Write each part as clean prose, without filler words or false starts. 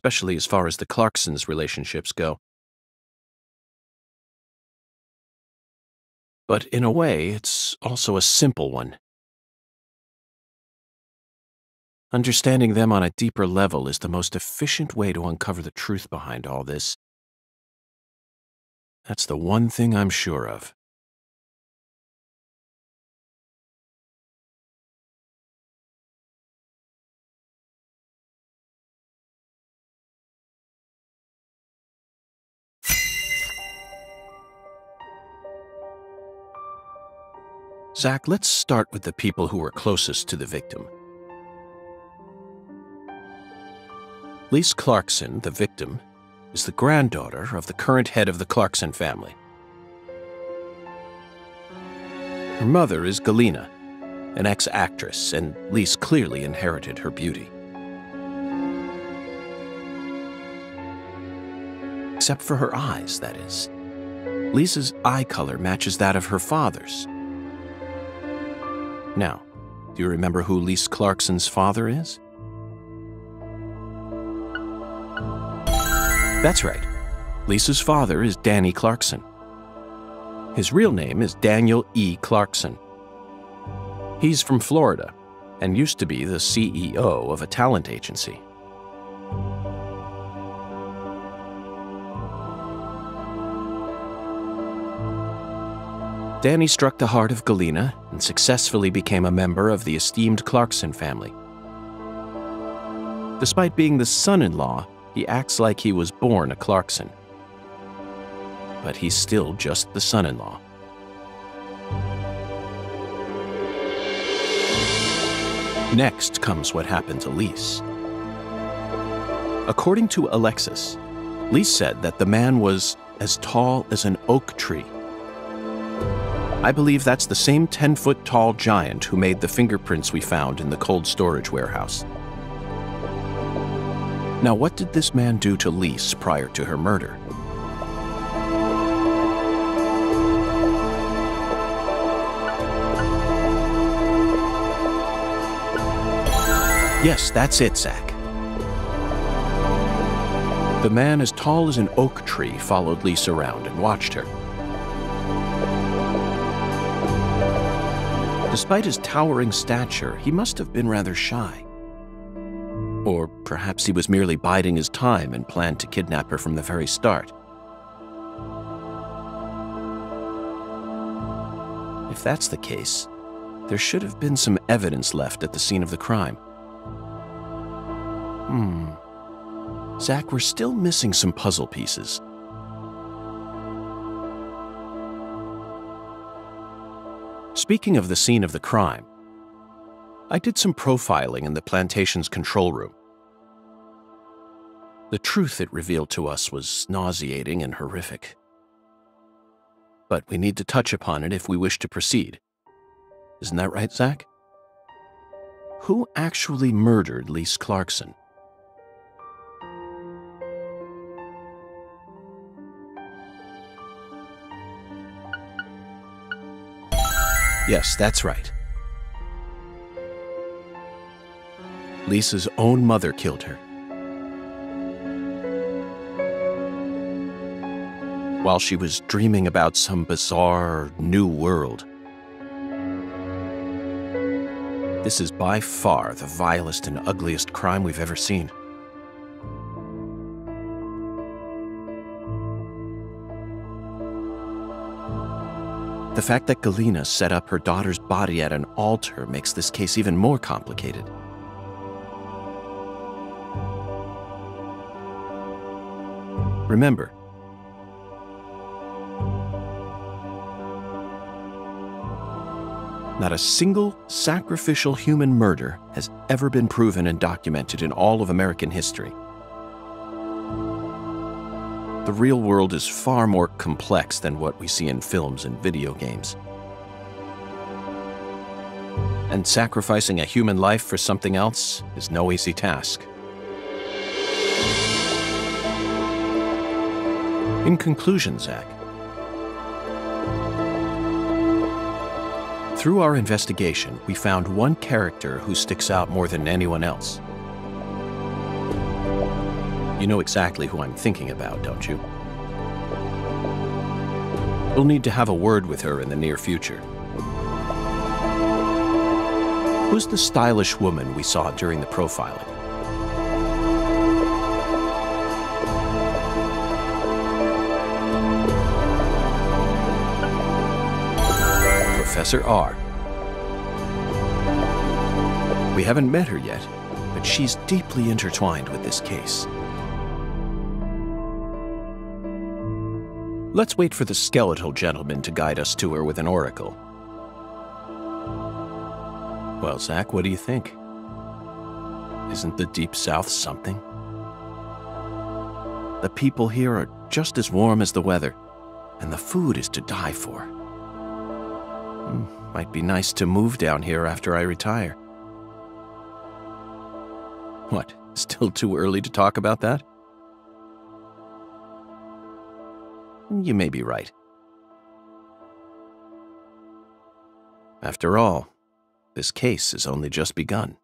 especially as far as the Clarksons' relationships go. But in a way, it's also a simple one. Understanding them on a deeper level is the most efficient way to uncover the truth behind all this. That's the one thing I'm sure of. Zach, let's start with the people who were closest to the victim. Lise Clarkson, the victim, is the granddaughter of the current head of the Clarkson family. Her mother is Galena, an ex-actress, and Lise clearly inherited her beauty. Except for her eyes, that is. Lisa's eye color matches that of her father's. Now, do you remember who Lise Clarkson's father is? That's right. Lisa's father is Danny Clarkson. His real name is Daniel E. Clarkson. He's from Florida and used to be the CEO of a talent agency. Danny struck the heart of Galena and successfully became a member of the esteemed Clarkson family. Despite being the son-in-law, he acts like he was born a Clarkson. But he's still just the son-in-law. Next comes what happened to Lise. According to Alexis, Lise said that the man was as tall as an oak tree. I believe that's the same 10-foot tall giant who made the fingerprints we found in the cold storage warehouse. Now, what did this man do to Lise prior to her murder? Yes, that's it, Zach. The man as tall as an oak tree followed Lise around and watched her. Despite his towering stature, he must have been rather shy. Or perhaps he was merely biding his time and planned to kidnap her from the very start. If that's the case, there should have been some evidence left at the scene of the crime. Zach, we're still missing some puzzle pieces. Speaking of the scene of the crime, I did some profiling in the plantation's control room. The truth it revealed to us was nauseating and horrific. But we need to touch upon it if we wish to proceed. Isn't that right, Zach? Who actually murdered Lise Clarkson? Yes, that's right. Lisa's own mother killed her. While she was dreaming about some bizarre new world. This is by far the vilest and ugliest crime we've ever seen. The fact that Galena set up her daughter's body at an altar makes this case even more complicated. Remember, not a single sacrificial human murder has ever been proven and documented in all of American history. The real world is far more complex than what we see in films and video games. And sacrificing a human life for something else is no easy task. In conclusion, Zach, through our investigation, we found one character who sticks out more than anyone else. You know exactly who I'm thinking about, don't you? We'll need to have a word with her in the near future. Who's the stylish woman we saw during the profiling? Professor R. We haven't met her yet, but she's deeply intertwined with this case. Let's wait for the skeletal gentleman to guide us to her with an oracle. Well, Zach, what do you think? Isn't the Deep South something? The people here are just as warm as the weather, and the food is to die for. Might be nice to move down here after I retire. What, still too early to talk about that? You may be right. After all, this case has only just begun.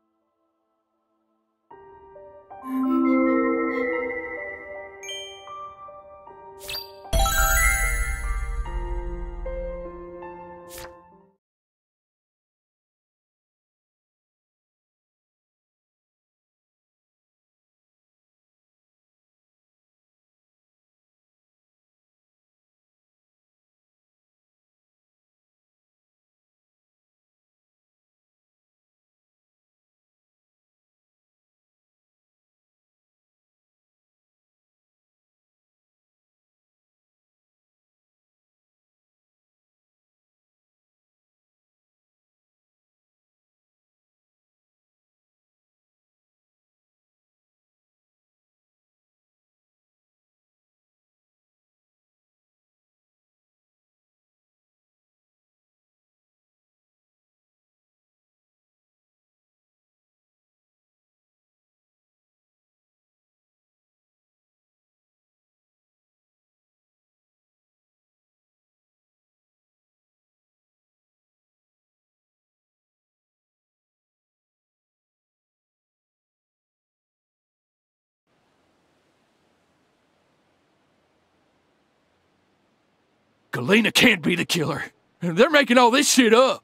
Galena can't be the killer. They're making all this shit up.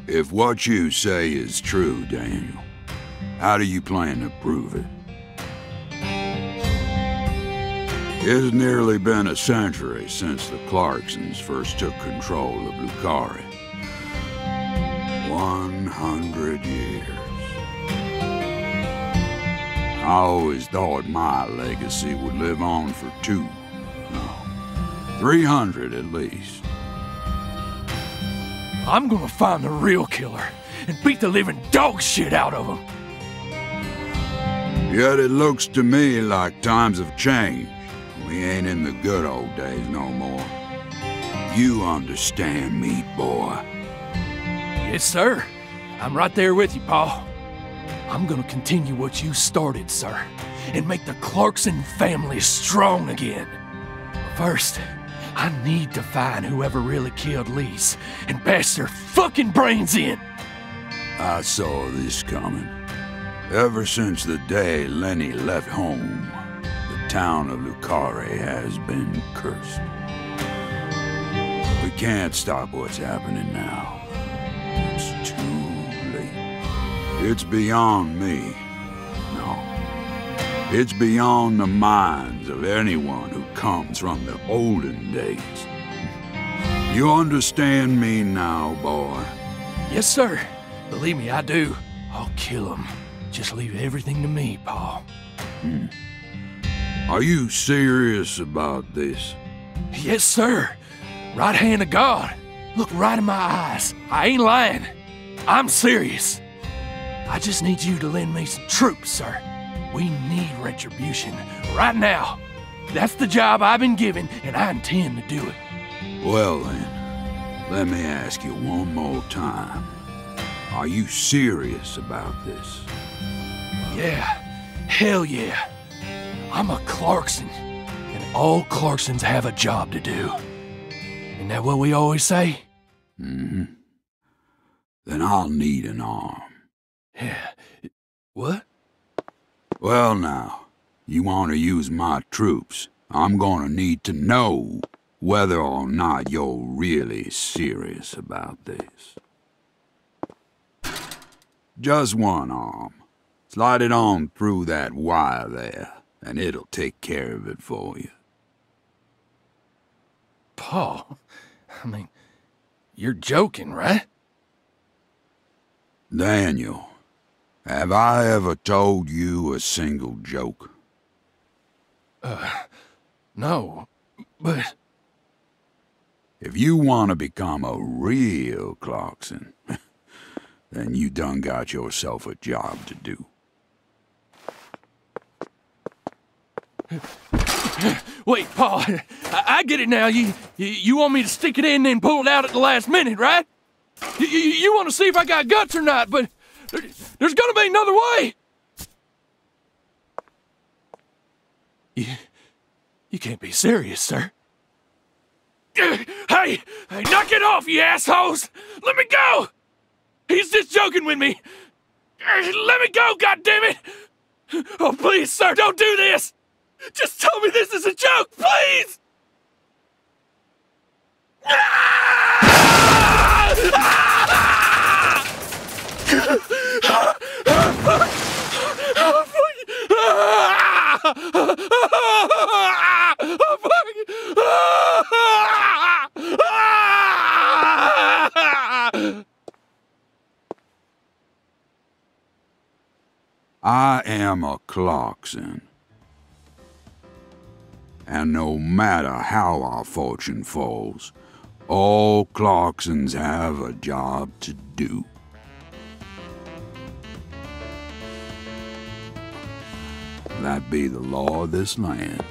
If what you say is true, Daniel, how do you plan to prove it? It's nearly been a century since the Clarksons first took control of Lucari. 100 years. I always thought my legacy would live on for 300 at least. I'm gonna find the real killer and beat the living dog shit out of him. Yet it looks to me like times have changed. We ain't in the good old days no more. You understand me, boy? Yes, sir. I'm right there with you, Pa. I'm gonna continue what you started, sir, and make the Clarkson family strong again. First, I need to find whoever really killed Lise and bash their fucking brains in. I saw this coming. Ever since the day Lenny left home, the town of Lucari has been cursed. We can't stop what's happening now. It's too late. It's beyond me. No. It's beyond the minds of anyone who comes from the olden days. You understand me now, boy? Yes, sir. Believe me, I do. I'll kill him. Just leave everything to me, Pa. Are you serious about this? Yes, sir. Right hand of God. Look right in my eyes. I ain't lying. I'm serious. I just need you to lend me some troops, sir. We need retribution right now. That's the job I've been given, and I intend to do it. Well then, let me ask you one more time. Are you serious about this? Yeah, hell yeah. I'm a Clarkson, and all Clarksons have a job to do. Isn't that what we always say? Mm-hmm. Then I'll need an arm. Yeah. What? Well now, you want to use my troops, I'm gonna need to know whether or not you're really serious about this. Just one arm. Slide it on through that wire there, and it'll take care of it for you. Paul, I mean, you're joking, right? Daniel, have I ever told you a single joke? No, but... If you want to become a real Clarkson, then you done got yourself a job to do. Wait, Paul, I get it now. You want me to stick it in and then pull it out at the last minute, right? You want to see if I got guts or not, but there's gonna be another way. You can't be serious, sir. Hey, knock it off, you assholes! Let me go! He's just joking with me. Let me go, goddammit! Oh, please, sir, don't do this! Just tell me this is a joke, please! I am a Clarkson. And no matter how our fortune falls, all Clarksons have a job to do. That be the law of this land.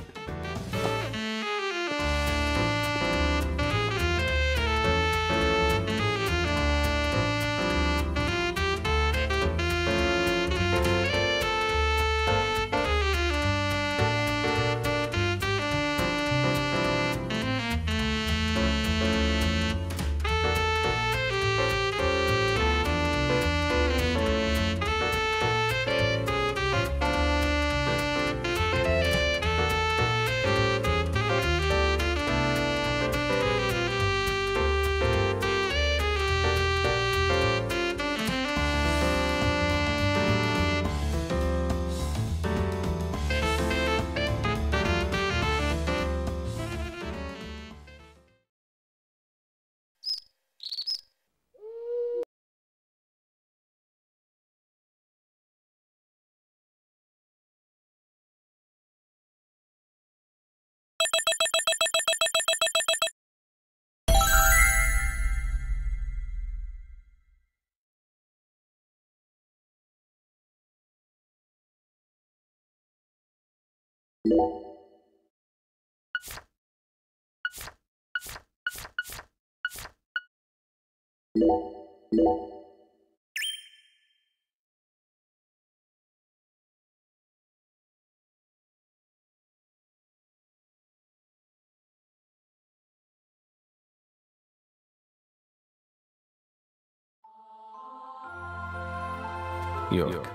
York,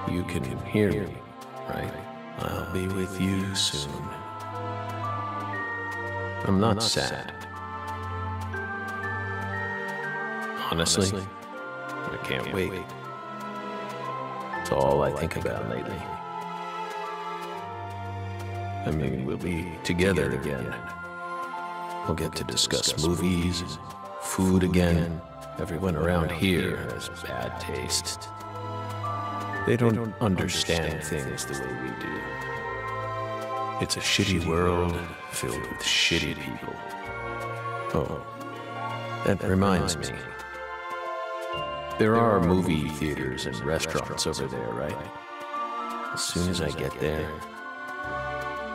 you can hear me, right? I'll be with you soon. I'm not sad. Honestly, I can't wait. It's all I think about lately. I mean, we'll be together again. We'll get to discuss movies, food again. Everyone around here has bad taste. They don't understand things the way we do. It's a shitty world filled with shitty people. Oh, that reminds me. There are movie theaters and restaurants over there, right? As soon as I get there,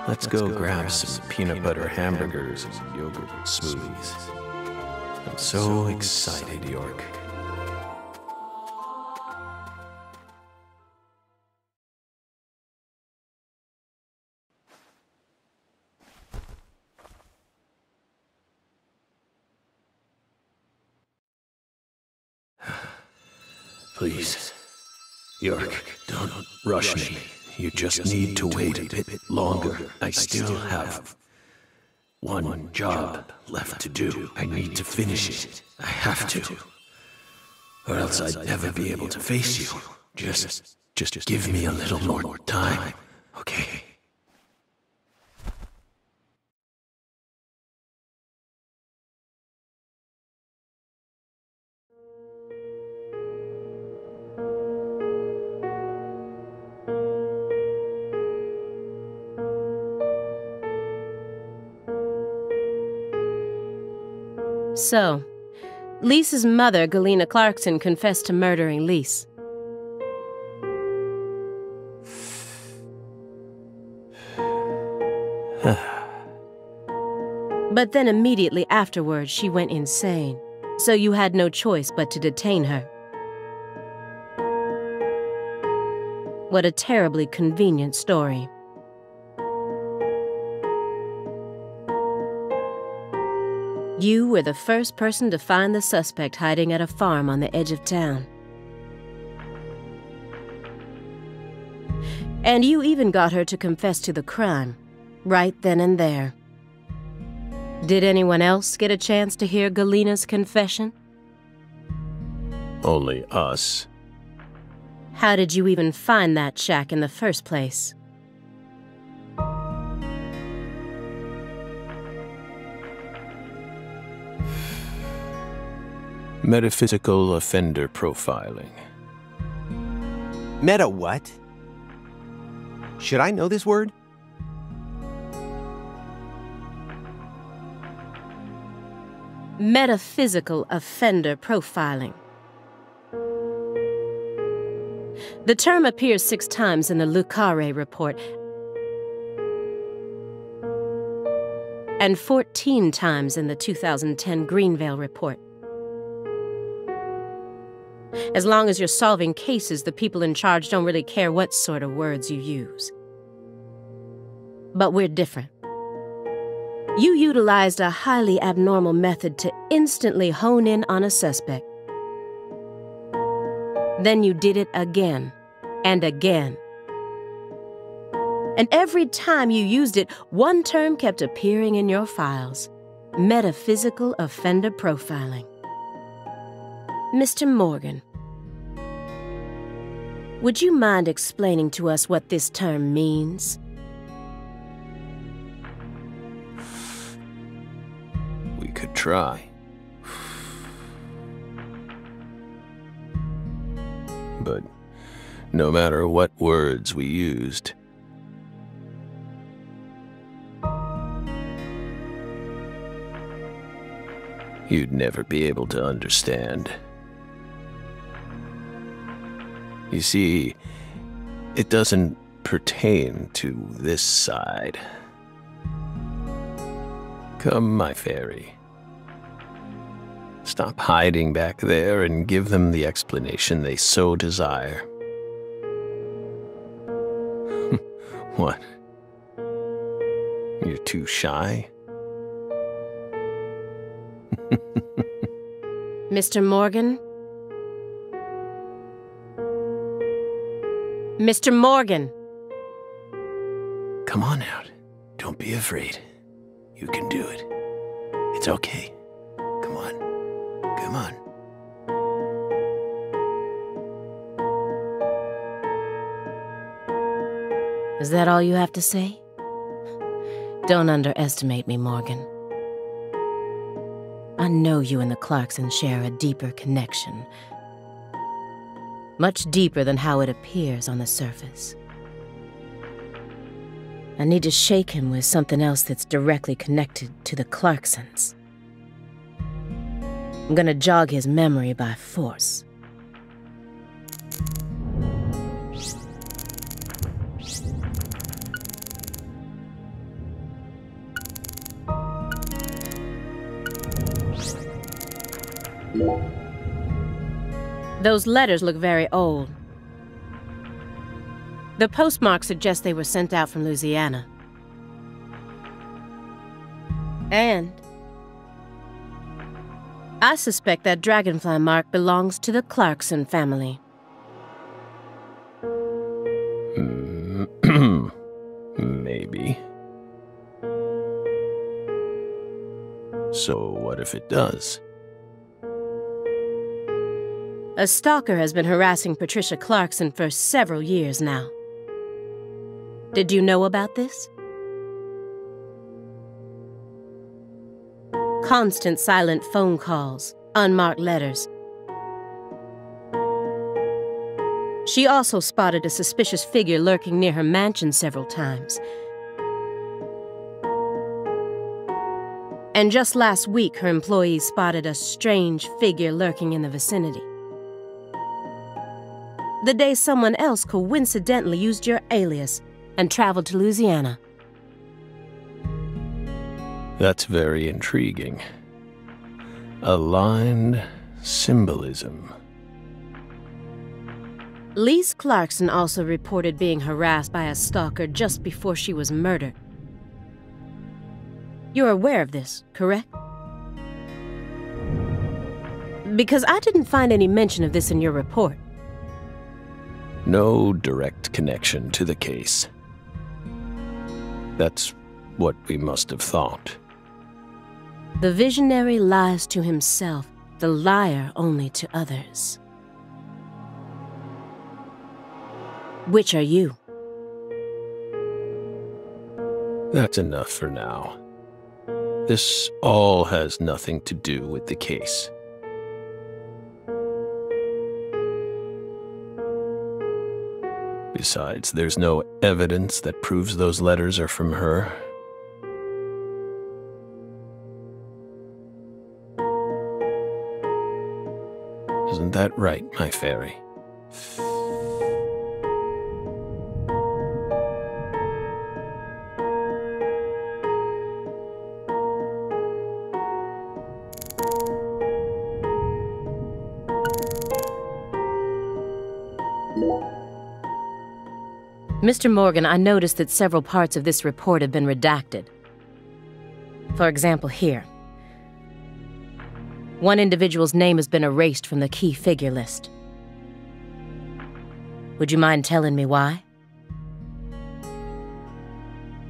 let's go grab some peanut butter hamburgers and yogurt smoothies. I'm so excited, York. Please, York, don't rush me. You just need to wait a bit longer. I still have one job left to do. I need to finish it. I have to. Or else I'd never be able to face you. Just give me a little more time, okay? So, Lisa's mother, Galena Clarkson, confessed to murdering Lise. But then immediately afterwards, she went insane. So you had no choice but to detain her. What a terribly convenient story. You were the first person to find the suspect hiding at a farm on the edge of town. And you even got her to confess to the crime, right then and there. Did anyone else get a chance to hear Galena's confession? Only us. How did you even find that shack in the first place? Metaphysical offender profiling. Meta what? Should I know this word? Metaphysical offender profiling. The term appears 6 times in the Lucare report and 14 times in the 2010 Greenvale report. As long as you're solving cases, the people in charge don't really care what sort of words you use. But we're different. You utilized a highly abnormal method to instantly hone in on a suspect. Then you did it again and again. And every time you used it, one term kept appearing in your files: metaphysical offender profiling. Mr. Morgan, would you mind explaining to us what this term means? We could try. But no matter what words we used, you'd never be able to understand. You see, it doesn't pertain to this side. Come, my fairy. Stop hiding back there and give them the explanation they so desire. What? You're too shy? Mr. Morgan? Mr. Morgan! Come on out. Don't be afraid. You can do it. It's okay. Come on. Come on. Is that all you have to say? Don't underestimate me, Morgan. I know you and the Clarksons share a deeper connection. Much deeper than how it appears on the surface. I need to shake him with something else that's directly connected to the Clarksons. I'm gonna jog his memory by force. Those letters look very old. The postmark suggests they were sent out from Louisiana. And I suspect that dragonfly mark belongs to the Clarkson family. Maybe. So what if it does? A stalker has been harassing Patricia Clarkson for several years now. Did you know about this? Constant silent phone calls, unmarked letters. She also spotted a suspicious figure lurking near her mansion several times. And just last week, her employees spotted a strange figure lurking in the vicinity. The day someone else coincidentally used your alias and traveled to Louisiana. That's very intriguing. Aligned symbolism. Lise Clarkson also reported being harassed by a stalker just before she was murdered. You're aware of this, correct? Because I didn't find any mention of this in your report. No direct connection to the case. That's what we must have thought. The visionary lies to himself, the liar only to others. Which are you? That's enough for now. This all has nothing to do with the case. Besides, there's no evidence that proves those letters are from her. Isn't that right, my fairy? Mr. Morgan, I noticed that several parts of this report have been redacted. For example, here. One individual's name has been erased from the key figure list. Would you mind telling me why?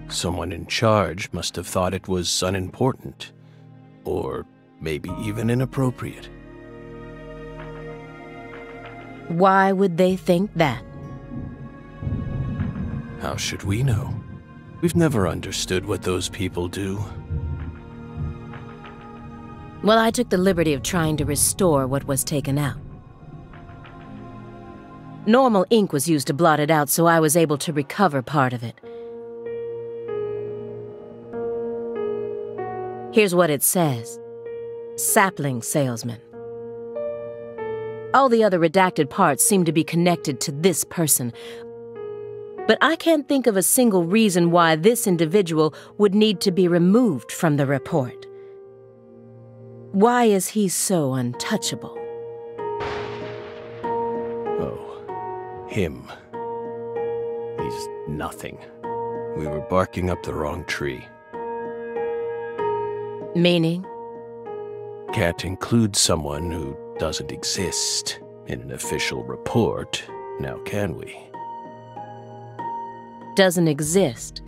Someone in charge must have thought it was unimportant, or maybe even inappropriate. Why would they think that? How should we know? We've never understood what those people do. Well, I took the liberty of trying to restore what was taken out. Normal ink was used to blot it out, so I was able to recover part of it. Here's what it says. Sapling salesman. All the other redacted parts seem to be connected to this person, but I can't think of a single reason why this individual would need to be removed from the report. Why is he so untouchable? Oh, him. He's nothing. We were barking up the wrong tree. Meaning? Can't include someone who doesn't exist in an official report, now can we? Doesn't exist?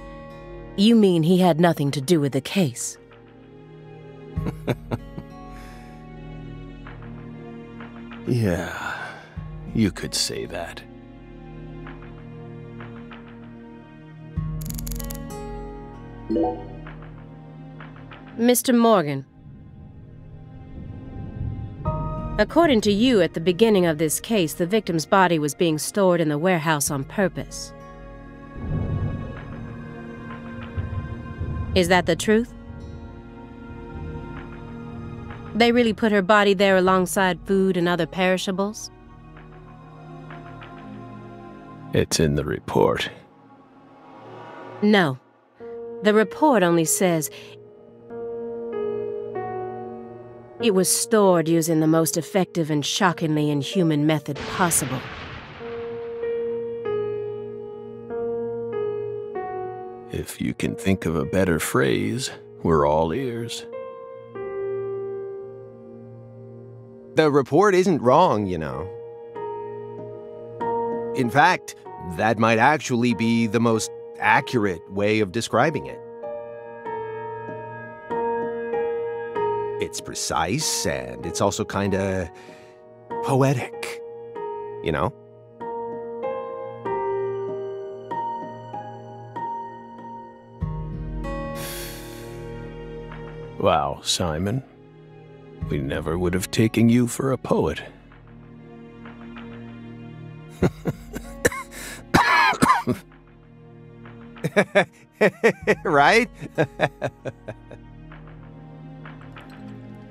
You mean he had nothing to do with the case? Yeah, you could say that. Mr. Morgan, according to you, at the beginning of this case, the victim's body was being stored in the warehouse on purpose. Is that the truth? They really put her body there alongside food and other perishables? It's in the report. No. The report only says it was stored using the most effective and shockingly inhuman method possible. If you can think of a better phrase, we're all ears. The report isn't wrong, you know. In fact, that might actually be the most accurate way of describing it. It's precise, and it's also kinda poetic, you know? Wow, Simon. We never would have taken you for a poet. Right?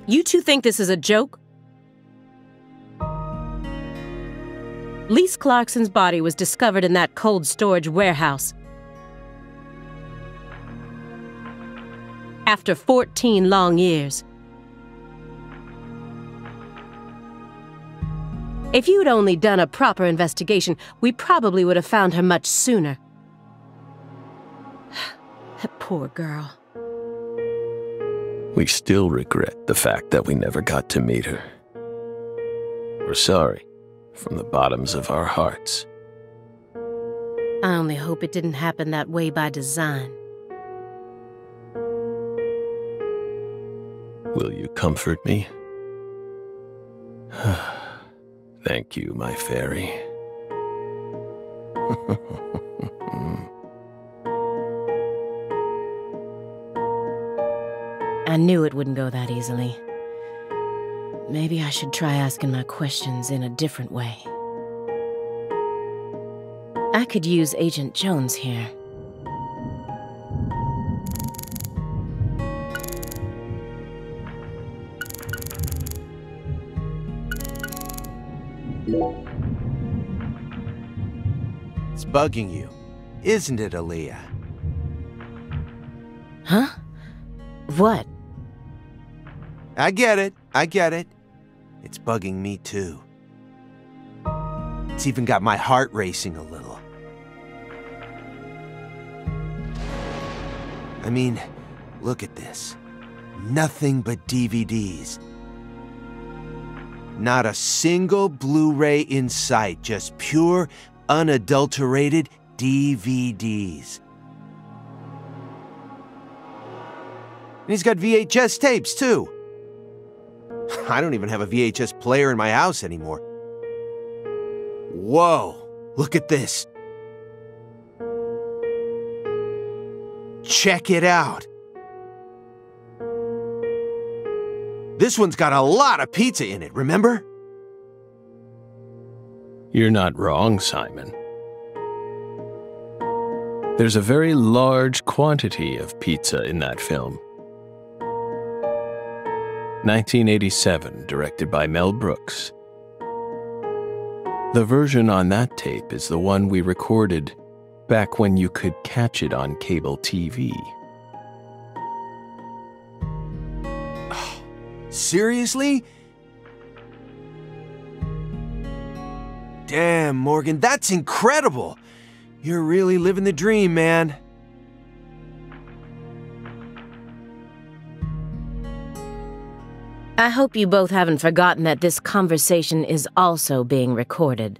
You two think this is a joke? Lise Clarkson's body was discovered in that cold storage warehouse. After 14 long years. If you'd only done a proper investigation, we probably would have found her much sooner. That poor girl. We still regret the fact that we never got to meet her. We're sorry, from the bottoms of our hearts. I only hope it didn't happen that way by design. Will you comfort me? Thank you, my fairy. I knew it wouldn't go that easily. Maybe I should try asking my questions in a different way. I could use Agent Jones here. It's bugging you, isn't it, Aaliyah? Huh? What? I get it. It's bugging me too. It's even got my heart racing a little. I mean, look at this. Nothing but DVDs. Not a single Blu-ray in sight, just pure, unadulterated DVDs. And he's got VHS tapes, too. I don't even have a VHS player in my house anymore. Whoa, look at this. Check it out. This one's got a lot of pizza in it, remember? You're not wrong, Simon. There's a very large quantity of pizza in that film. 1987, directed by Mel Brooks. The version on that tape is the one we recorded back when you could catch it on cable TV. Oh, seriously? Damn, Morgan, that's incredible! You're really living the dream, man. I hope you both haven't forgotten that this conversation is also being recorded.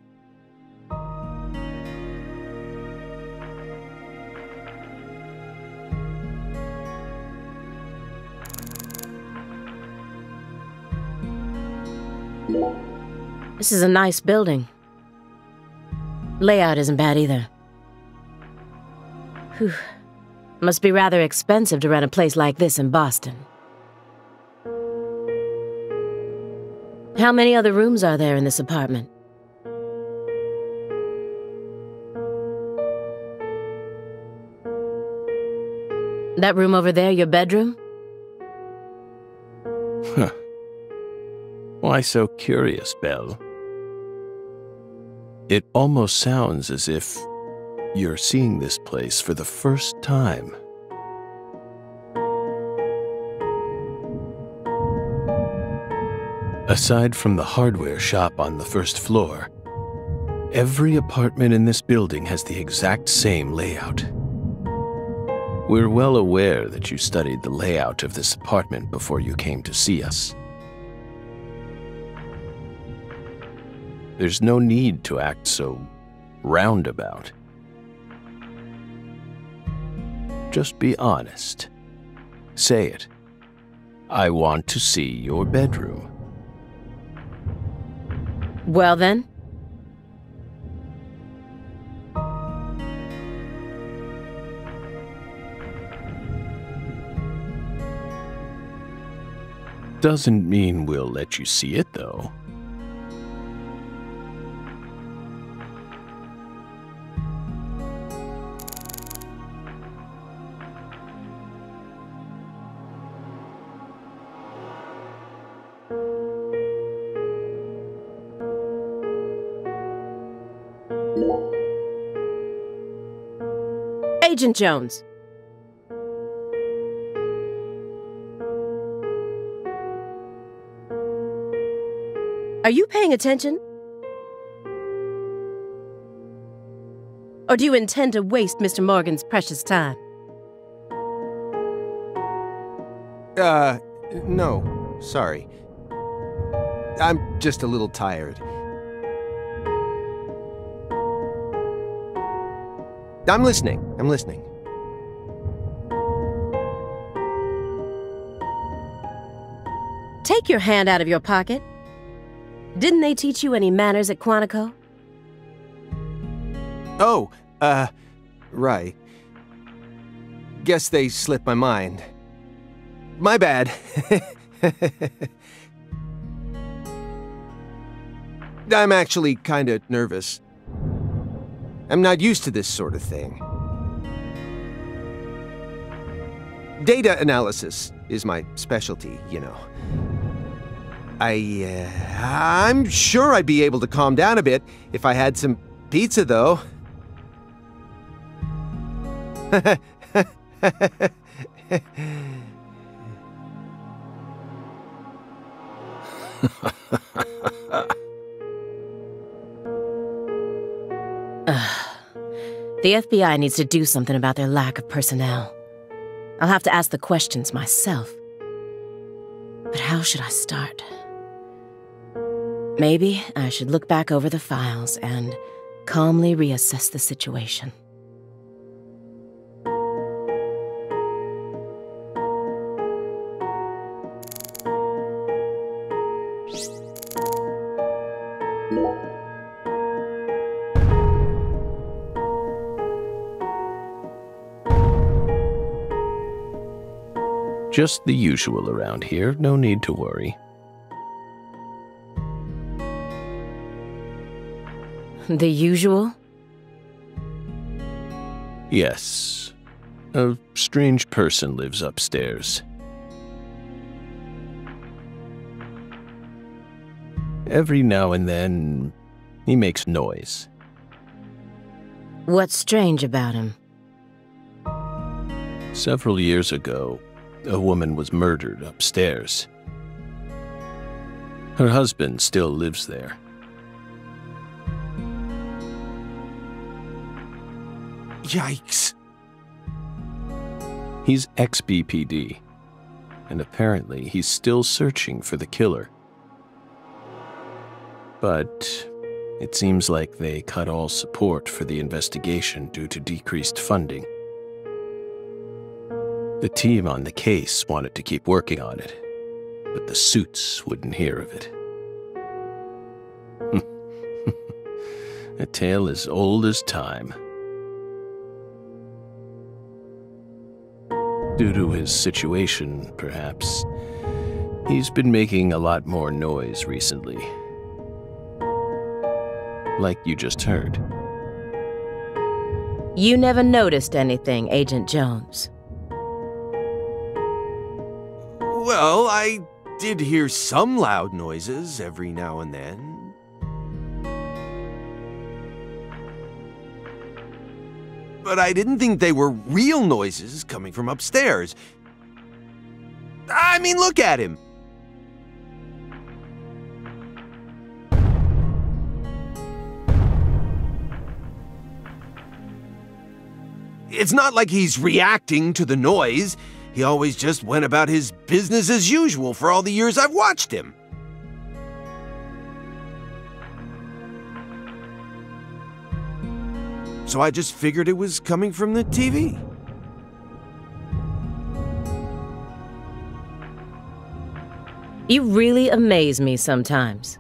This is a nice building. Layout isn't bad either. Whew. Must be rather expensive to rent a place like this in Boston. How many other rooms are there in this apartment? That room over there, your bedroom? Huh. Why so curious, Belle? It almost sounds as if you're seeing this place for the first time. Aside from the hardware shop on the first floor, every apartment in this building has the exact same layout. We're well aware that you studied the layout of this apartment before you came to see us. There's no need to act so roundabout. Just be honest. Say it. I want to see your bedroom. Well then? Doesn't mean we'll let you see it, though. Agent Jones. Are you paying attention? Or do you intend to waste Mr. Morgan's precious time? No. Sorry. I'm just a little tired. I'm listening. Take your hand out of your pocket. Didn't they teach you any manners at Quantico? Oh, right. Guess they slipped my mind. My bad. I'm actually kinda nervous. I'm not used to this sort of thing. Data analysis is my specialty, you know. I'm sure I'd be able to calm down a bit if I had some pizza, though. The FBI needs to do something about their lack of personnel. I'll have to ask the questions myself. But how should I start? Maybe I should look back over the files and calmly reassess the situation. Just the usual around here, no need to worry. The usual? Yes. A strange person lives upstairs. Every now and then, he makes noise. What's strange about him? Several years ago, a woman was murdered upstairs. Her husband still lives there. Yikes. He's ex-BPD, and apparently he's still searching for the killer. But it seems like they cut all support for the investigation due to decreased funding. The team on the case wanted to keep working on it, but the suits wouldn't hear of it. A tale as old as time. Due to his situation, perhaps, he's been making a lot more noise recently. Like you just heard. You never noticed anything, Agent Jones. Well, I did hear some loud noises every now and then. But I didn't think they were real noises coming from upstairs. I mean, look at him. It's not like he's reacting to the noise. He always just went about his business as usual for all the years I've watched him. so I just figured it was coming from the TV. You really amaze me sometimes.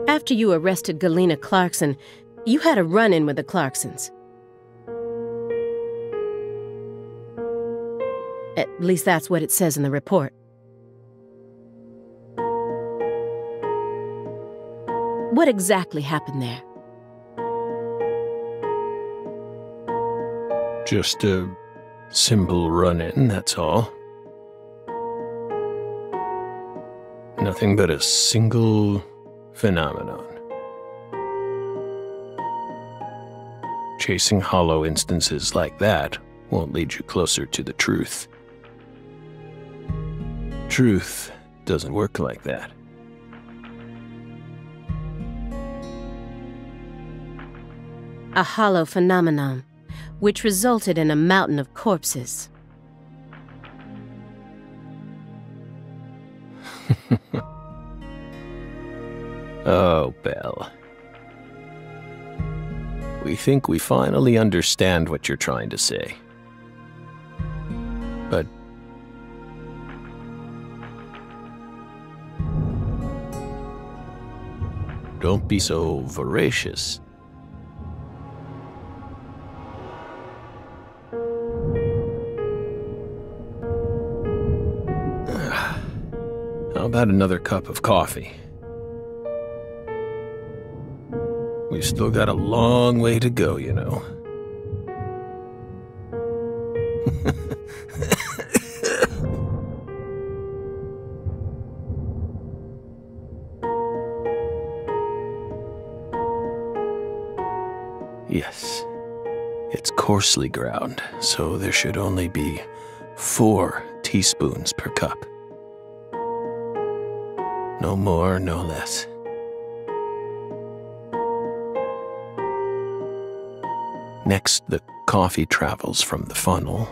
After you arrested Galena Clarkson, you had a run-in with the Clarksons. At least that's what it says in the report. What exactly happened there? Just a simple run-in, that's all. Nothing but a single phenomenon. Chasing hollow instances like that won't lead you closer to the truth. Truth doesn't work like that. A hollow phenomenon, which resulted in a mountain of corpses. Oh, Belle. We think we finally understand what you're trying to say. But don't be so voracious. How about another cup of coffee? We've still got a long way to go, you know. Yes, it's coarsely ground, so there should only be 4 teaspoons per cup. No more, no less. Next, the coffee travels from the funnel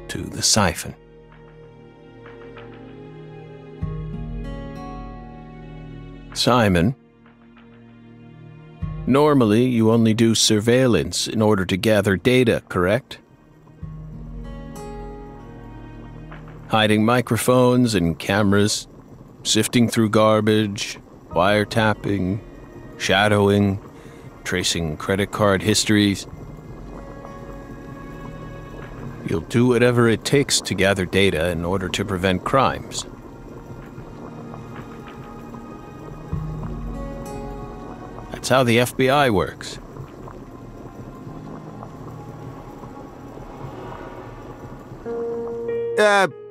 to the siphon. Simon, normally you only do surveillance in order to gather data, correct? Hiding microphones and cameras, sifting through garbage, wiretapping, shadowing, tracing credit card histories. You'll do whatever it takes to gather data in order to prevent crimes. That's how the FBI works.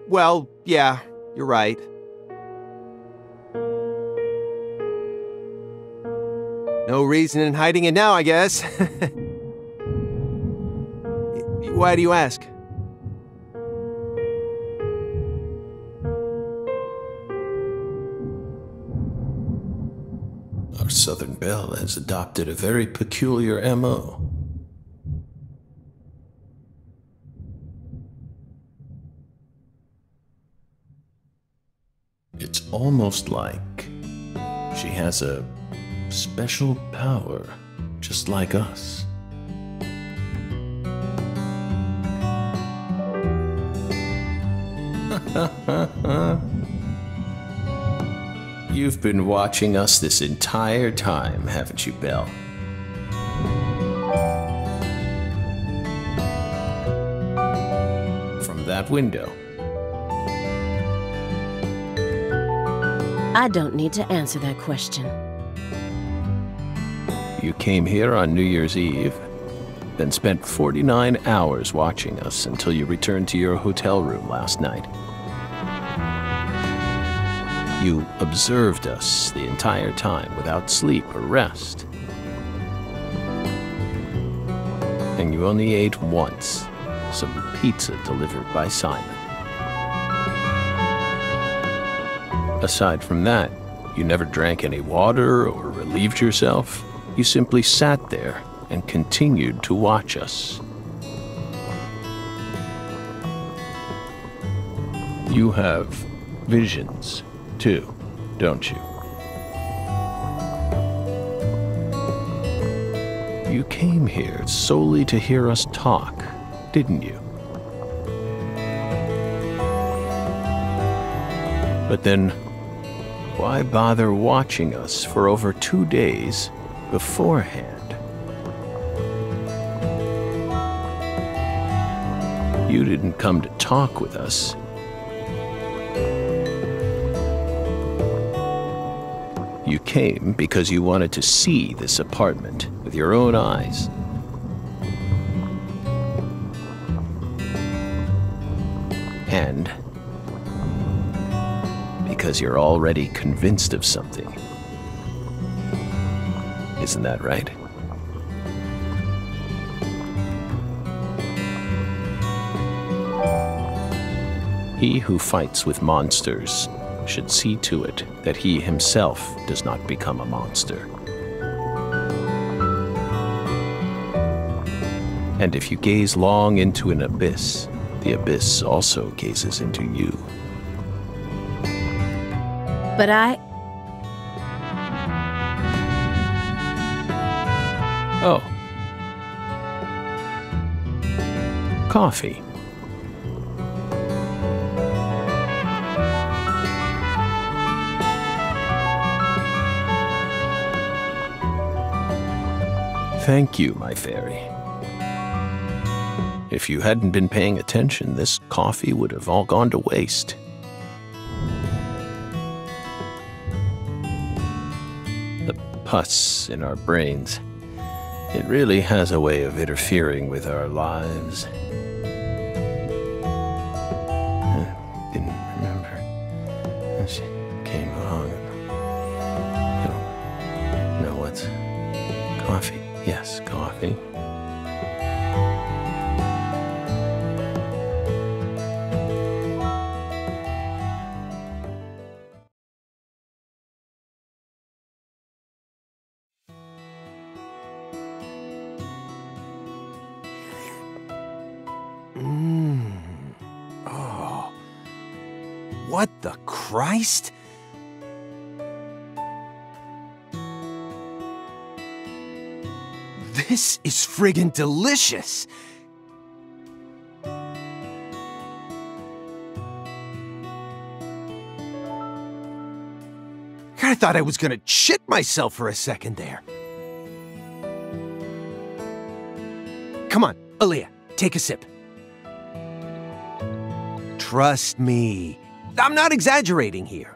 Well, yeah, you're right. No reason in hiding it now, I guess. Why do you ask? Our Southern Belle has adopted a very peculiar MO. It's almost like she has a special power, just like us. You've been watching us this entire time, haven't you, Belle? From that window. I don't need to answer that question. You came here on New Year's Eve, then spent 49 hours watching us until you returned to your hotel room last night. You observed us the entire time without sleep or rest. And you only ate once, some pizza delivered by Simon. Aside from that, you never drank any water or relieved yourself. You simply sat there and continued to watch us. You have visions, too, don't you? You came here solely to hear us talk, didn't you? But then, why bother watching us for over 2 days beforehand? You didn't come to talk with us. You came because you wanted to see this apartment with your own eyes. And because you're already convinced of something. Isn't that right? He who fights with monsters should see to it that he himself does not become a monster. And if you gaze long into an abyss, the abyss also gazes into you. But Oh. Coffee. Thank you, my fairy. If you hadn't been paying attention, this coffee would have all gone to waste. The pus in our brains. It really has a way of interfering with our lives. Didn't remember. She came along. No, what's coffee? Yes, coffee. Oh. What the Christ? This is friggin' delicious! I thought I was gonna shit myself for a second there. Come on, Aaliyah, take a sip. Trust me, I'm not exaggerating here.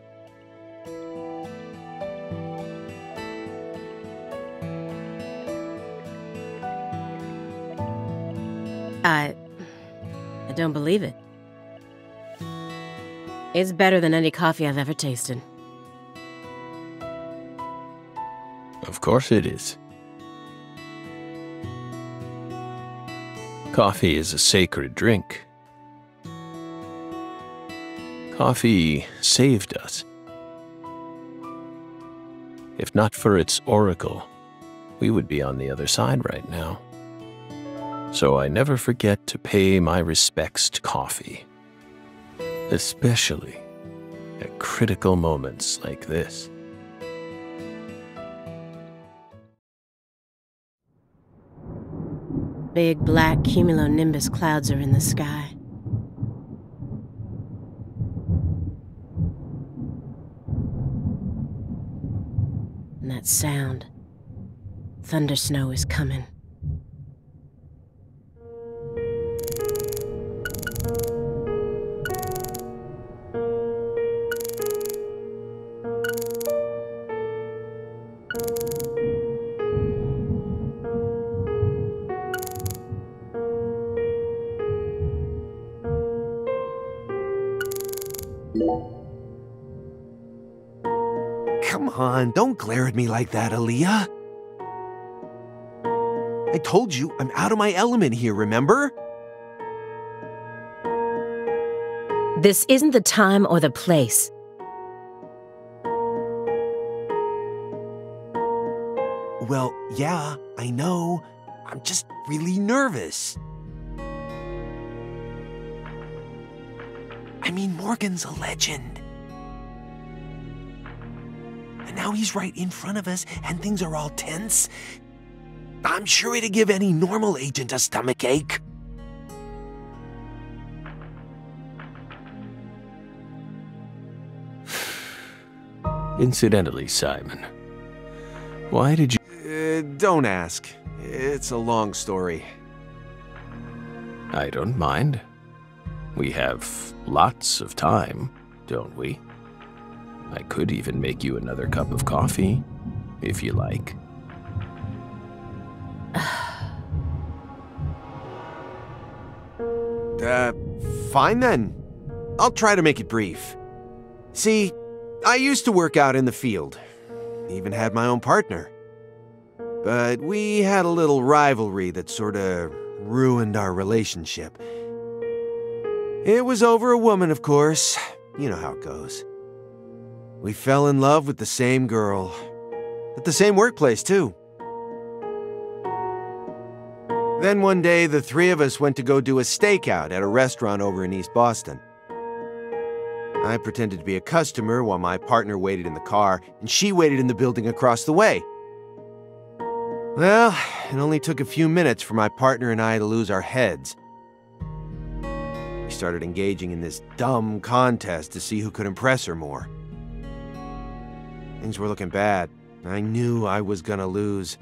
I don't believe it. It's better than any coffee I've ever tasted. Of course it is. Coffee is a sacred drink. Coffee saved us. If not for its oracle, we would be on the other side right now. So I never forget to pay my respects to coffee, especially at critical moments like this. Big black cumulonimbus clouds are in the sky. And that sound. Thunder snow is coming. Come on, don't glare at me like that, Aaliyah. I told you I'm out of my element here, remember? This isn't the time or the place. Well, yeah, I know. I'm just really nervous. I mean, Morgan's a legend. And now he's right in front of us, and things are all tense. I'm sure it'd give any normal agent a stomachache. Incidentally, Simon, why did you... Don't ask. It's a long story. I don't mind. We have lots of time, don't we? I could even make you another cup of coffee, if you like. Fine then. I'll try to make it brief. See, I used to work out in the field. Even had my own partner. But we had a little rivalry that sorta ruined our relationship. It was over a woman, of course. You know how it goes. We fell in love with the same girl. At the same workplace, too. Then one day, the three of us went to go do a stakeout at a restaurant over in East Boston. I pretended to be a customer while my partner waited in the car, and she waited in the building across the way. Well, it only took a few minutes for my partner and I to lose our heads. We started engaging in this dumb contest to see who could impress her more. Things were looking bad. I knew I was gonna lose.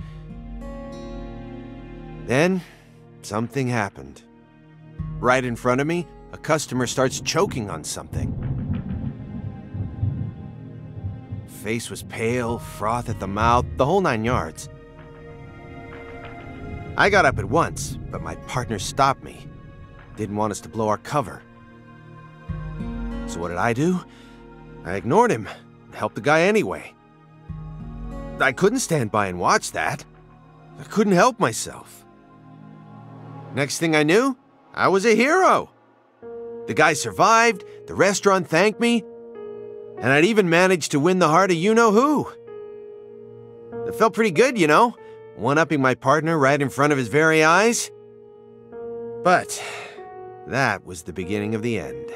Then, something happened. Right in front of me, a customer starts choking on something. Face was pale, froth at the mouth, the whole 9 yards. I got up at once, but my partner stopped me. Didn't want us to blow our cover. So what did I do? I ignored him, helped the guy anyway. I couldn't stand by and watch that. I couldn't help myself. Next thing I knew, I was a hero. The guy survived, the restaurant thanked me, and I'd even managed to win the heart of you-know-who. It felt pretty good, you know, one-upping my partner right in front of his very eyes. But that was the beginning of the end.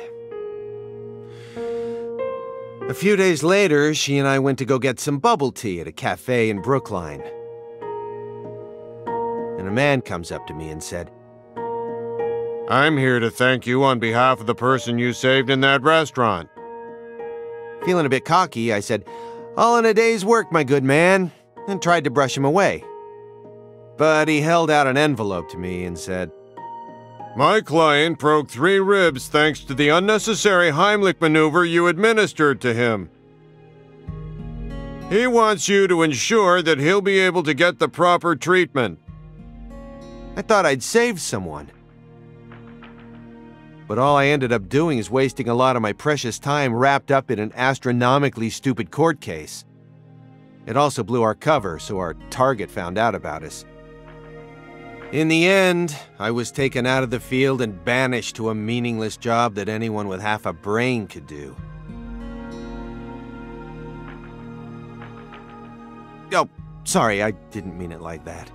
A few days later, she and I went to go get some bubble tea at a cafe in Brookline. And a man comes up to me and said, I'm here to thank you on behalf of the person you saved in that restaurant. Feeling a bit cocky, I said, all in a day's work, my good man, and tried to brush him away. But he held out an envelope to me and said, My client broke 3 ribs thanks to the unnecessary Heimlich maneuver you administered to him. He wants you to ensure that he'll be able to get the proper treatment. I thought I'd saved someone. But all I ended up doing is wasting a lot of my precious time wrapped up in an astronomically stupid court case. It also blew our cover, so our target found out about us. In the end, I was taken out of the field and banished to a meaningless job that anyone with half a brain could do. Oh, sorry, I didn't mean it like that.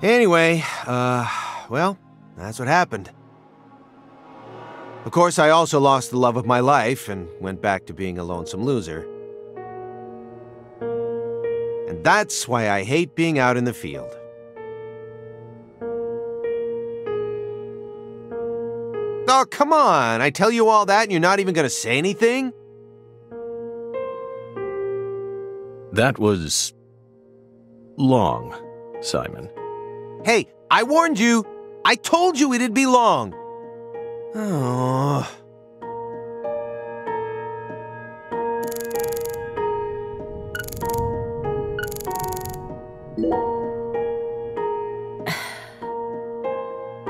Anyway, well, that's what happened. Of course, I also lost the love of my life and went back to being a lonesome loser. And that's why I hate being out in the field. Oh, come on! I tell you all that and you're not even gonna say anything? That was... long, Simon. Hey, I warned you! I told you it'd be long! Oh...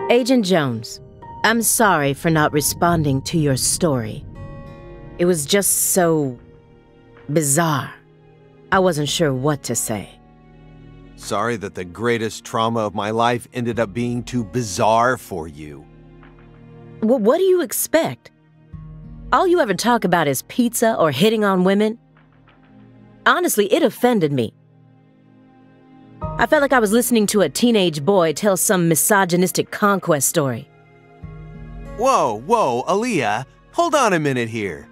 Agent Jones, I'm sorry for not responding to your story. It was just so... bizarre. I wasn't sure what to say. Sorry that the greatest trauma of my life ended up being too bizarre for you. Well, what do you expect? All you ever talk about is pizza or hitting on women? Honestly, it offended me. I felt like I was listening to a teenage boy tell some misogynistic conquest story. Whoa, Aaliyah, Hold on a minute here.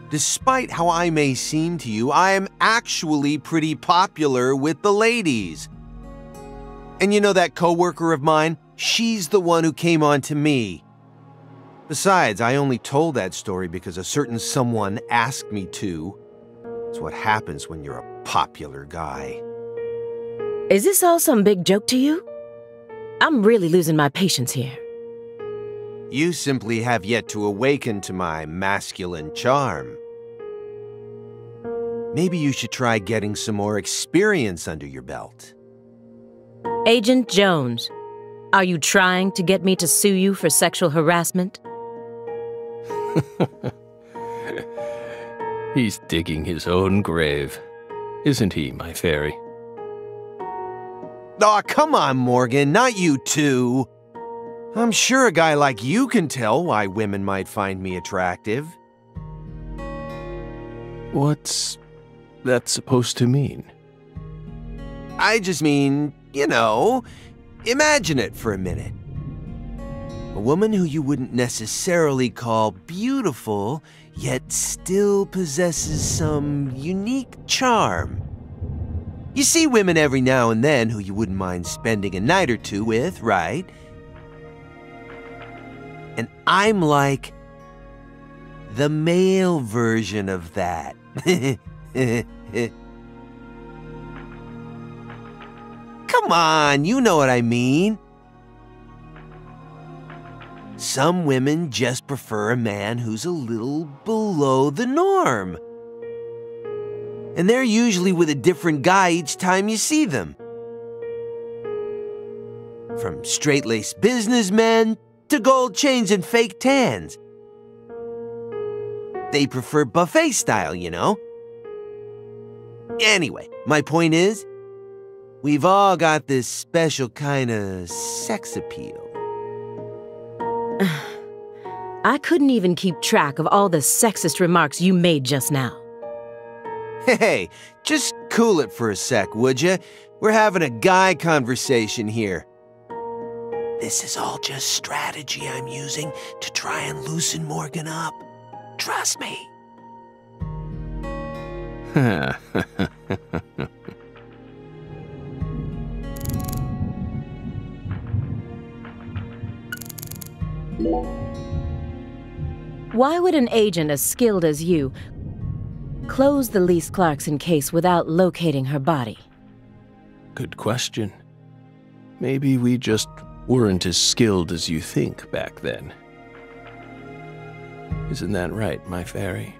Despite how I may seem to you, I am actually pretty popular with the ladies. And you know that coworker of mine? She's the one who came on to me. Besides, I only told that story because a certain someone asked me to. It's what happens when you're a popular guy. Is this all some big joke to you? I'm really losing my patience here. You simply have yet to awaken to my masculine charm. Maybe you should try getting some more experience under your belt. Agent Jones, are you trying to get me to sue you for sexual harassment? He's digging his own grave, isn't he, my fairy? Aw, come on, Morgan, not you too. I'm sure a guy like you can tell why women might find me attractive. What's that supposed to mean? I just mean, you know, imagine it for a minute. A woman who you wouldn't necessarily call beautiful, yet still possesses some unique charm. You see women every now and then who you wouldn't mind spending a night or two with, right? And I'm like the male version of that. Come on, you know what I mean. Some women just prefer a man who's a little below the norm. And they're usually with a different guy each time you see them. From straight-laced businessmen to gold chains and fake tans. They prefer buffet style, you know? Anyway, my point is, we've all got this special kind of sex appeal. I couldn't even keep track of all the sexist remarks you made just now. Hey, just cool it for a sec, would ya? We're having a guy conversation here. This is all just strategy I'm using to try and loosen Morgan up. Trust me. Why would an agent as skilled as you close the Lise Clarkson case without locating her body? Good question. Maybe we just weren't as skilled as you think back then. Isn't that right, my fairy?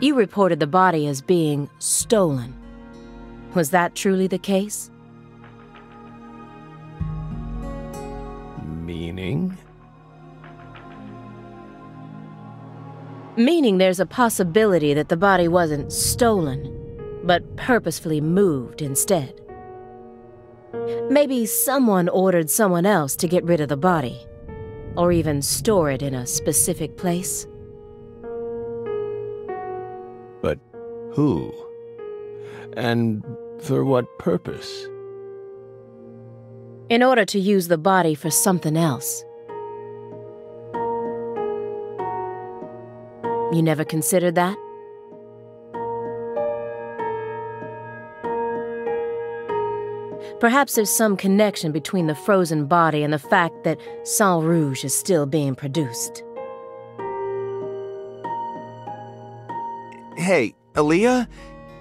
You reported the body as being stolen. Was that truly the case? Meaning? Meaning there's a possibility that the body wasn't stolen, but purposefully moved instead. Maybe someone ordered someone else to get rid of the body, or even store it in a specific place. But who? And for what purpose? In order to use the body for something else. You never considered that? Perhaps there's some connection between the frozen body and the fact that Sang Rouge is still being produced. Hey, Aaliyah,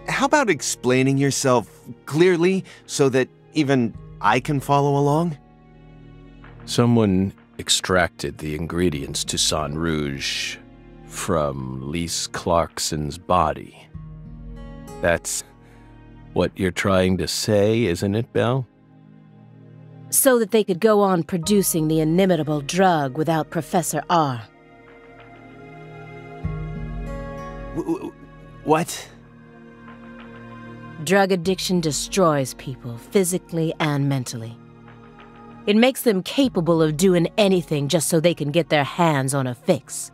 how about explaining yourself clearly so that even I can follow along? Someone extracted the ingredients to Sang Rouge from Lise Clarkson's body. That's what you're trying to say, isn't it, Belle? So that they could go on producing the inimitable drug without Professor R. What? Drug addiction destroys people, physically and mentally. It makes them capable of doing anything just so they can get their hands on a fix.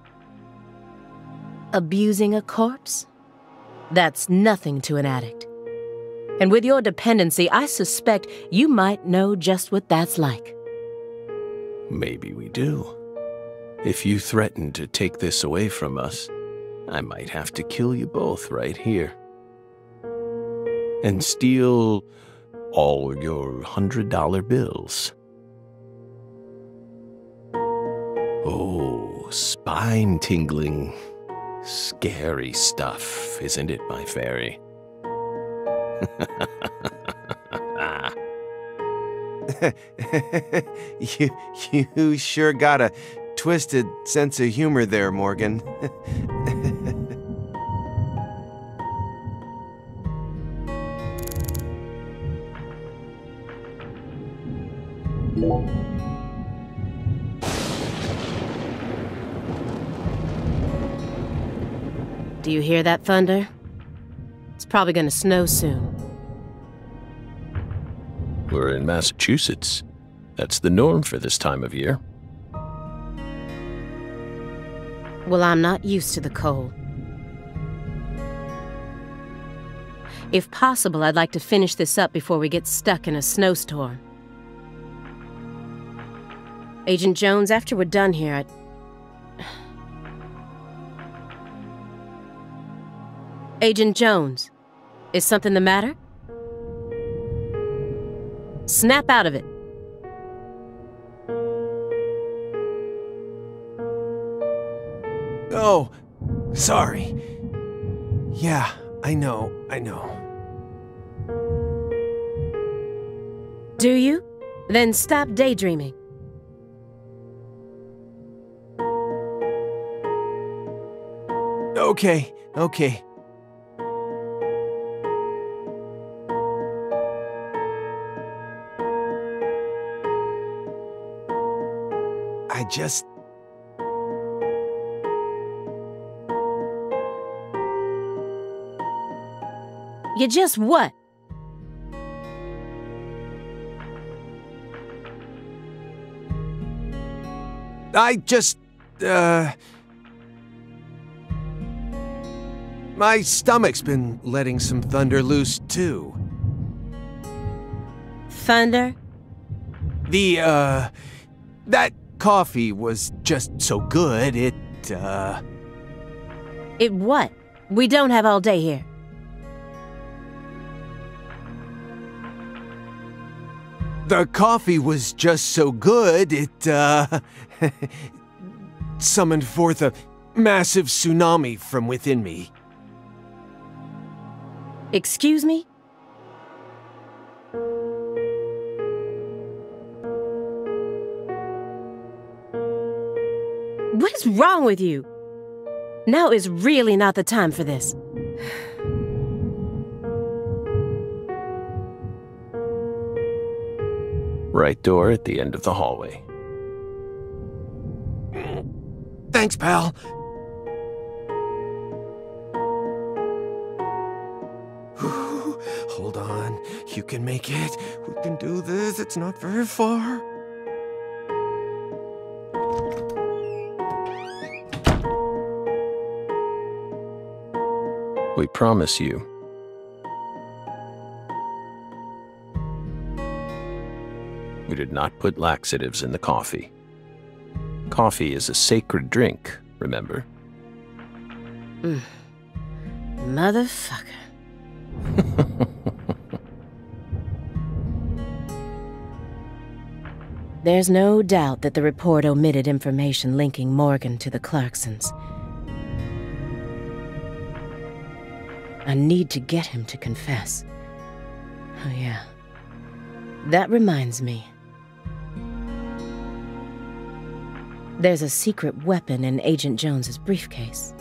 Abusing a corpse? That's nothing to an addict. And with your dependency, I suspect you might know just what that's like. Maybe we do. If you threaten to take this away from us, I might have to kill you both right here. And steal all your $100 bills. Oh, spine-tingling, scary stuff, isn't it, my fairy? You sure got a twisted sense of humor there, Morgan. Do you hear that thunder? It's probably gonna snow soon. We're in Massachusetts. That's the norm for this time of year. Well, I'm not used to the cold. If possible, I'd like to finish this up before we get stuck in a snowstorm. Agent Jones, after we're done here, Agent Jones, is something the matter? Snap out of it. Oh, sorry. Yeah, I know. Do you? Then stop daydreaming. Okay. I just... You just what? My stomach's been letting some thunder loose, too. Thunder? That coffee was just so good, it It what? We don't have all day here. The coffee was just so good, it, summoned forth a massive tsunami from within me. Excuse me? What is wrong with you? Now is really not the time for this. Right door at the end of the hallway. Thanks, pal. Hold on. You can make it. We can do this. It's not very far. We promise you. We did not put laxatives in the coffee. Coffee is a sacred drink, remember? Motherfucker. There's no doubt that the report omitted information linking Morgan to the Clarksons. I need to get him to confess. Oh yeah. That reminds me. There's a secret weapon in Agent Jones's briefcase.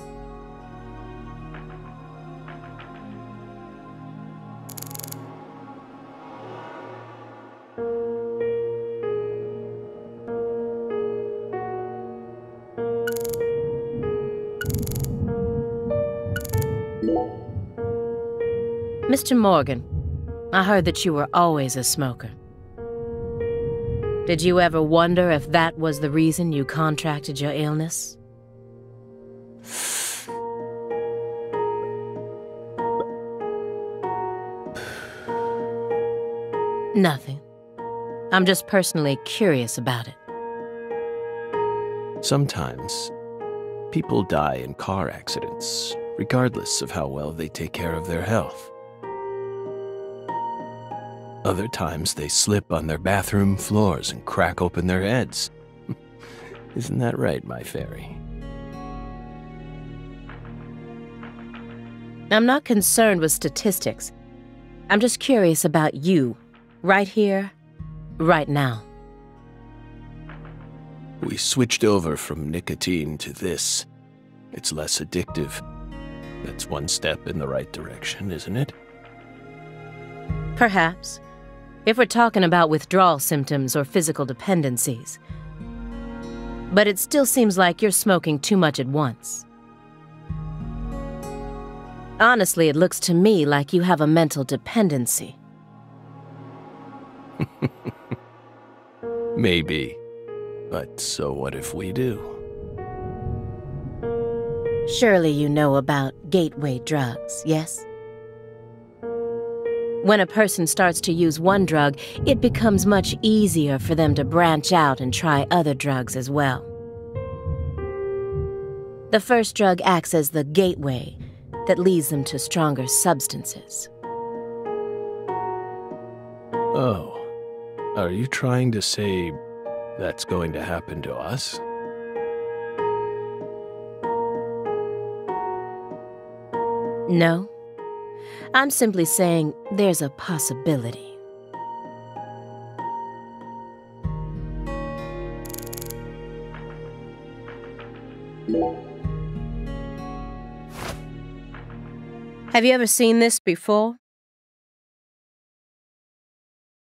Mr. Morgan, I heard that you were always a smoker. Did you ever wonder if that was the reason you contracted your illness? Nothing. I'm just personally curious about it. Sometimes, people die in car accidents, regardless of how well they take care of their health. Other times, they slip on their bathroom floors and crack open their heads. Isn't that right, my fairy? I'm not concerned with statistics. I'm just curious about you, right here, right now. We switched over from nicotine to this. It's less addictive. That's one step in the right direction, isn't it? Perhaps. If we're talking about withdrawal symptoms or physical dependencies. But it still seems like you're smoking too much at once. Honestly, it looks to me like you have a mental dependency. Maybe. But so what if we do? Surely you know about gateway drugs, yes? When a person starts to use one drug, it becomes much easier for them to branch out and try other drugs as well. The first drug acts as the gateway that leads them to stronger substances. Oh, are you trying to say that's going to happen to us? No. I'm simply saying there's a possibility. Have you ever seen this before?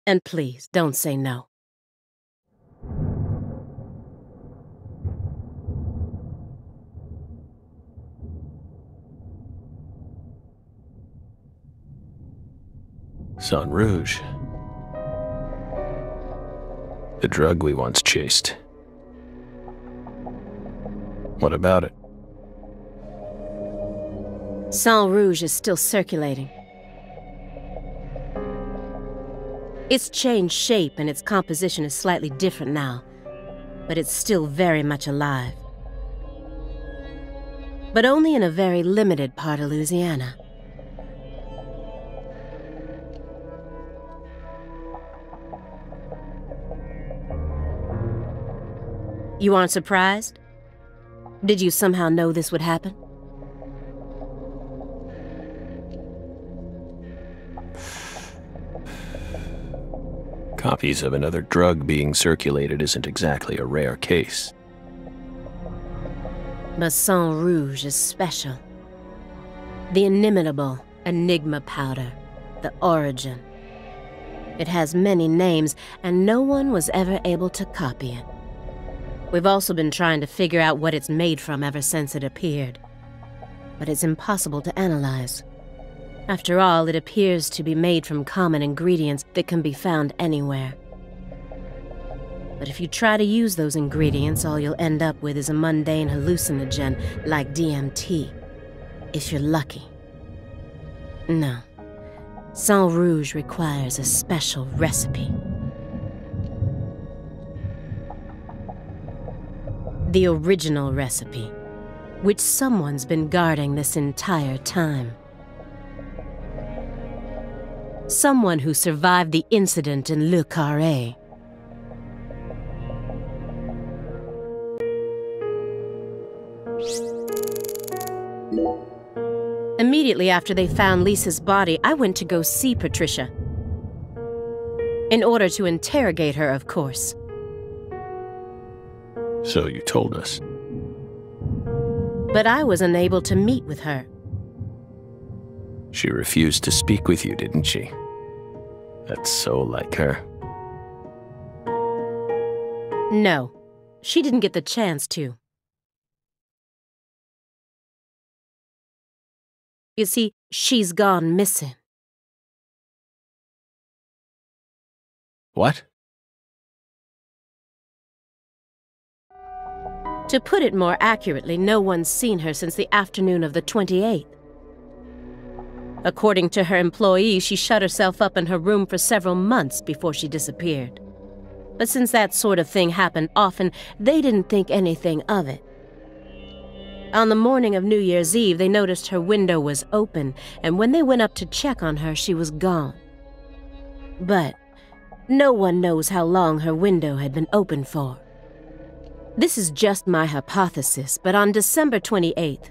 And please, don't say no. Sang Rouge. The drug we once chased. What about it? Sang Rouge is still circulating. It's changed shape and its composition is slightly different now, but it's still very much alive. But only in a very limited part of Louisiana. You aren't surprised? Did you somehow know this would happen? Copies of another drug being circulated isn't exactly a rare case. But Sang Rouge is special. The inimitable Enigma powder, the origin. It has many names, and no one was ever able to copy it. We've also been trying to figure out what it's made from ever since it appeared. But it's impossible to analyze. After all, it appears to be made from common ingredients that can be found anywhere. But if you try to use those ingredients, all you'll end up with is a mundane hallucinogen like DMT. If you're lucky. No. Sang Rouge requires a special recipe. The original recipe, which someone's been guarding this entire time. Someone who survived the incident in Le Carré. Immediately after they found Lisa's body, I went to go see Patricia. In order to interrogate her, of course. So you told us. But I was unable to meet with her. She refused to speak with you, didn't she? That's so like her. No, she didn't get the chance to. You see, she's gone missing. What? To put it more accurately, no one's seen her since the afternoon of the 28th. According to her employees, she shut herself up in her room for several months before she disappeared. But since that sort of thing happened often, they didn't think anything of it. On the morning of New Year's Eve, they noticed her window was open, and when they went up to check on her, she was gone. But no one knows how long her window had been open for. This is just my hypothesis, but on December 28th,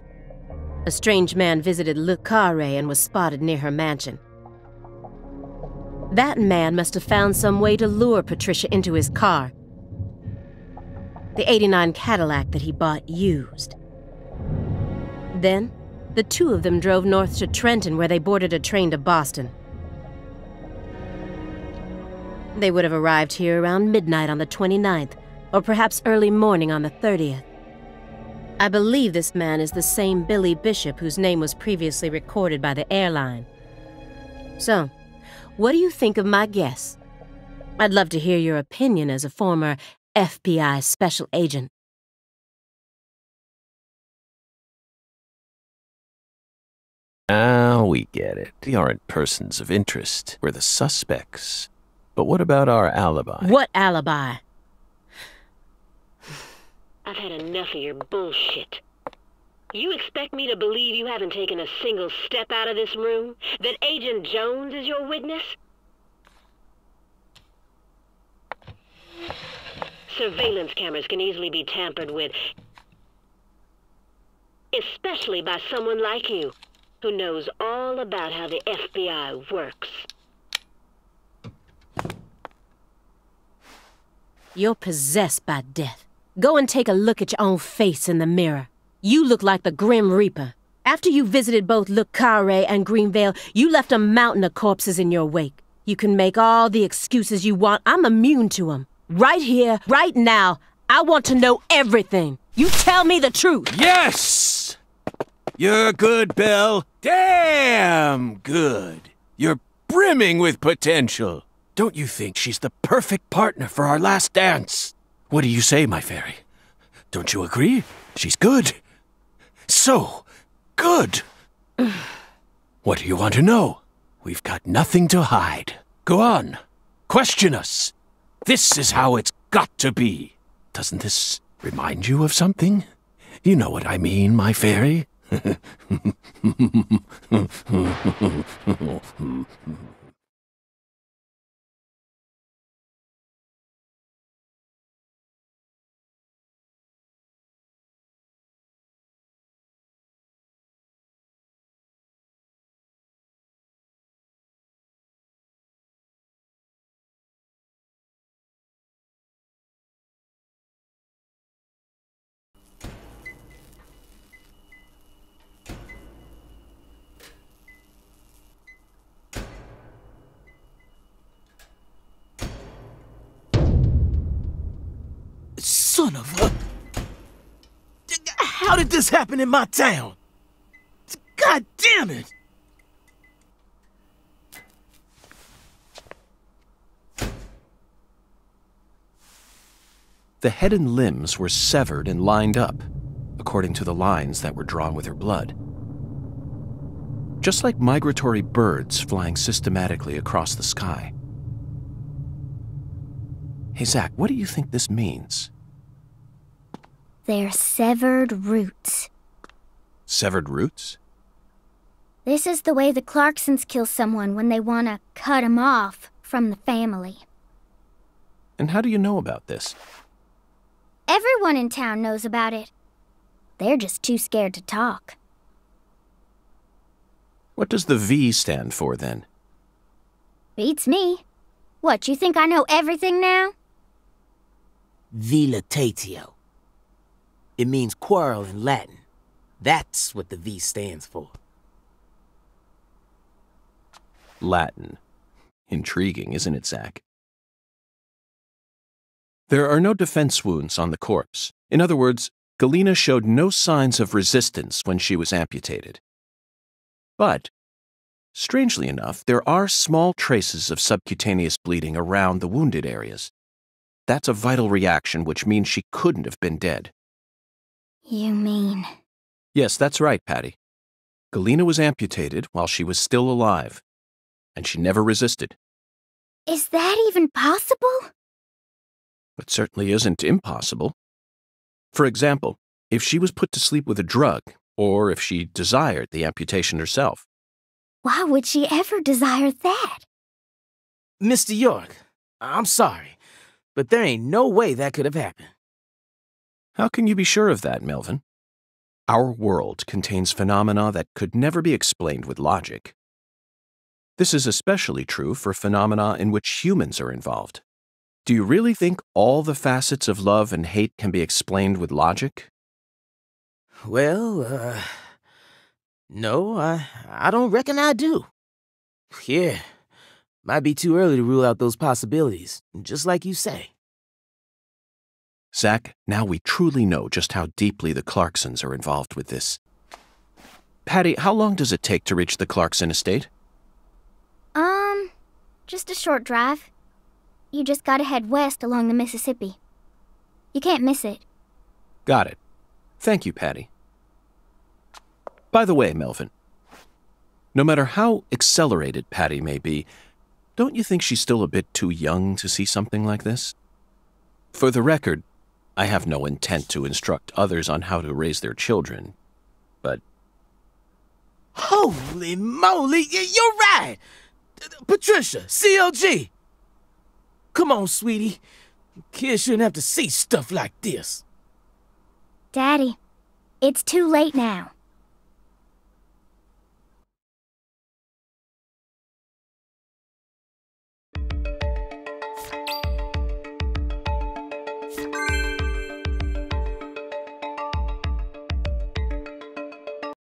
a strange man visited Le Carré and was spotted near her mansion. That man must have found some way to lure Patricia into his car, the '89 Cadillac that he bought used. Then, the two of them drove north to Trenton, where they boarded a train to Boston. They would have arrived here around midnight on the 29th, or perhaps early morning on the 30th. I believe this man is the same Billy Bishop whose name was previously recorded by the airline. So, what do you think of my guess? I'd love to hear your opinion as a former FBI special agent. Ah, we get it. We aren't persons of interest. We're the suspects. But what about our alibi? What alibi? I've had enough of your bullshit. You expect me to believe you haven't taken a single step out of this room? That Agent Jones is your witness? Surveillance cameras can easily be tampered with, especially by someone like you, who knows all about how the FBI works. You're possessed by death. Go and take a look at your own face in the mirror. You look like the Grim Reaper. After you visited both Le Carré and Greenvale, you left a mountain of corpses in your wake. You can make all the excuses you want. I'm immune to them. Right here, right now, I want to know everything. You tell me the truth. Yes! You're good, Belle. Damn good. You're brimming with potential. Don't you think she's the perfect partner for our last dance? What do you say, my fairy? Don't you agree? She's good. So good. What do you want to know? We've got nothing to hide. Go on. Question us. This is how it's got to be. Doesn't this remind you of something? You know what I mean, my fairy. Son of a... How did this happen in my town? God damn it! The head and limbs were severed and lined up, according to the lines that were drawn with her blood. Just like migratory birds flying systematically across the sky. Hey, Zach, what do you think this means? They're severed roots. Severed roots? This is the way the Clarksons kill someone when they want to cut him off from the family. And how do you know about this? Everyone in town knows about it. They're just too scared to talk. What does the V stand for, then? Beats me. What, you think I know everything now? Vilitatio. It means quarrel in Latin. That's what the V stands for. Latin. Intriguing, isn't it, Zach? There are no defense wounds on the corpse. In other words, Galena showed no signs of resistance when she was amputated. But, strangely enough, there are small traces of subcutaneous bleeding around the wounded areas. That's a vital reaction, which means she couldn't have been dead. You mean... Yes, that's right, Patty. Galena was amputated while she was still alive, and she never resisted. Is that even possible? It certainly isn't impossible. For example, if she was put to sleep with a drug, or if she desired the amputation herself. Why would she ever desire that? Mr. York, I'm sorry, but there ain't no way that could have happened. How can you be sure of that, Melvin? Our world contains phenomena that could never be explained with logic. This is especially true for phenomena in which humans are involved. Do you really think all the facets of love and hate can be explained with logic? Well, no, I don't reckon I do. Yeah, might be too early to rule out those possibilities, just like you say. Zach, now we truly know just how deeply the Clarksons are involved with this. Patty, how long does it take to reach the Clarkson estate? Just a short drive. You just gotta head west along the Mississippi. You can't miss it. Got it. Thank you, Patty. By the way, Melvin, no matter how accelerated Patty may be, don't you think she's still a bit too young to see something like this? For the record, I have no intent to instruct others on how to raise their children, but... Holy moly, you're right! Patricia, CLG! Come on, sweetie. Kids shouldn't have to see stuff like this. Daddy, it's too late now.